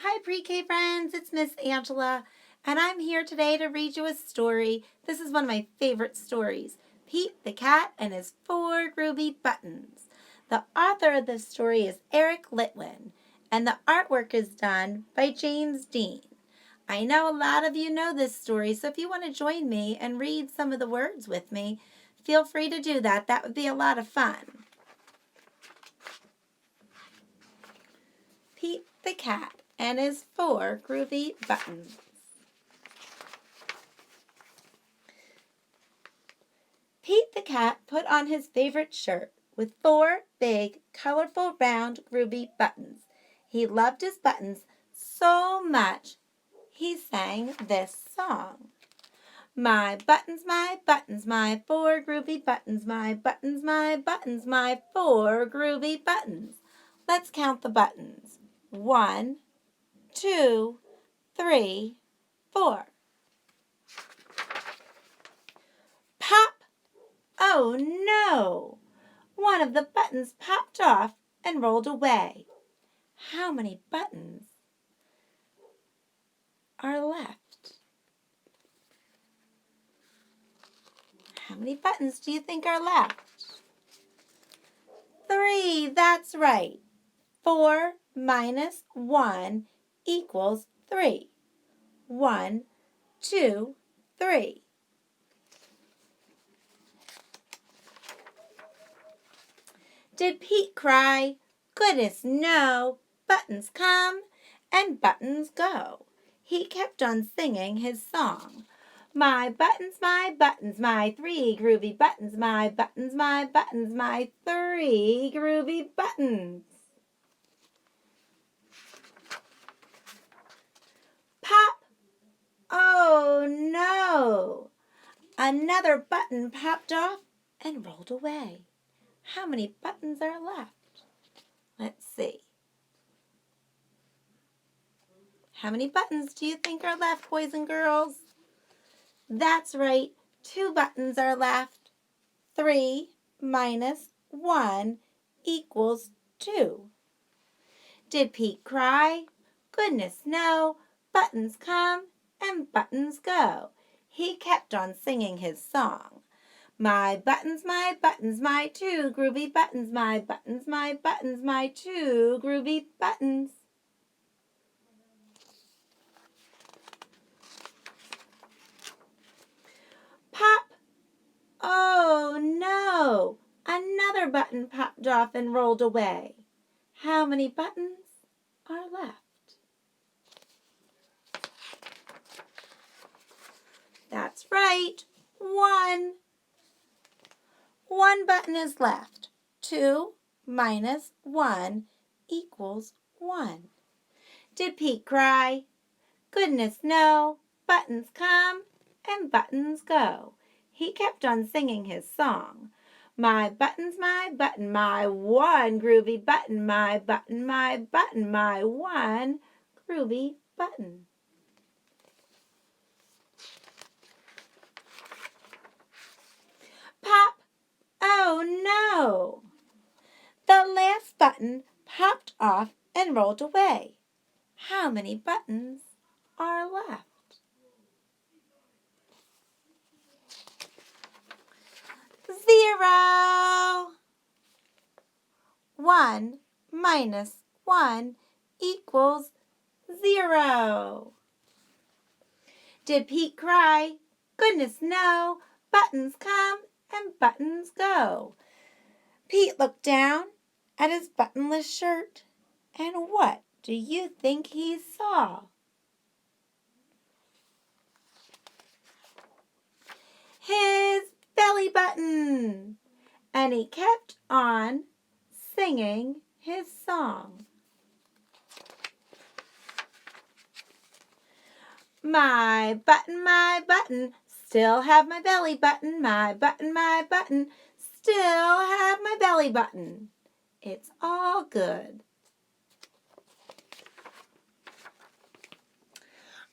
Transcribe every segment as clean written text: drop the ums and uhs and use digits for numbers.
Hi pre-K friends, it's Miss Angela, and I'm here today to read you a story. This is one of my favorite stories, Pete the Cat and His 4 Groovy Buttons. The author of this story is Eric Litwin, and the artwork is done by James Dean. I know a lot of you know this story, so if you want to join me and read some of the words with me, feel free to do that. That would be a lot of fun. Pete the Cat and His 4 Groovy Buttons. Pete the Cat put on his favorite shirt with 4 big, colorful, round, groovy buttons. He loved his buttons so much he sang this song. My 4 groovy buttons, my 4 groovy buttons. Let's count the buttons. 1, 2, 3, 4. Pop! Oh no! One of the buttons popped off and rolled away. How many buttons are left? How many buttons do you think are left? 3, that's right. 4 minus 1 equals 3. 1, 2, 3. Did Pete cry? Goodness, no. Buttons come and buttons go. He kept on singing his song. My 3 groovy buttons, my 3 groovy buttons. Pop! Oh no! Another button popped off and rolled away. How many buttons are left? Let's see. How many buttons do you think are left, boys and girls? That's right, 2 buttons are left. 3 minus 1 equals 2. Did Pete cry? Goodness, no. Buttons come and buttons go. He kept on singing his song. My 2 groovy buttons, my 2 groovy buttons. Pop! Oh no! Another button popped off and rolled away. How many buttons are left? That's right, 1. 1 button is left. 2 minus 1 equals 1. Did Pete cry? Goodness, no. Buttons come and buttons go. He kept on singing his song. My 1 groovy button, my 1 groovy button. Pop! Oh no! The last button popped off and rolled away. How many buttons are left? 0. 1 minus 1 equals 0. Did Pete cry? Goodness, no. Buttons come and buttons go. Pete looked down at his buttonless shirt, and what do you think he saw? His belly button. And he kept on singing his song. My button, still have my belly button. My button, still have my belly button. It's all good.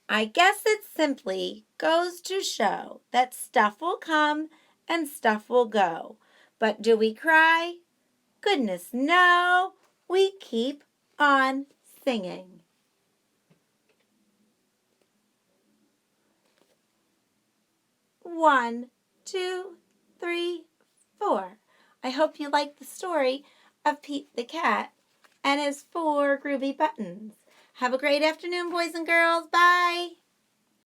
I guess it simply goes to show that stuff will come and stuff will go. But do we cry? Goodness, no. We keep on singing. 1, 2, 3, 4. I hope you liked the story of Pete the cat and his 4 groovy buttons. Have a great afternoon, boys and girls. Bye.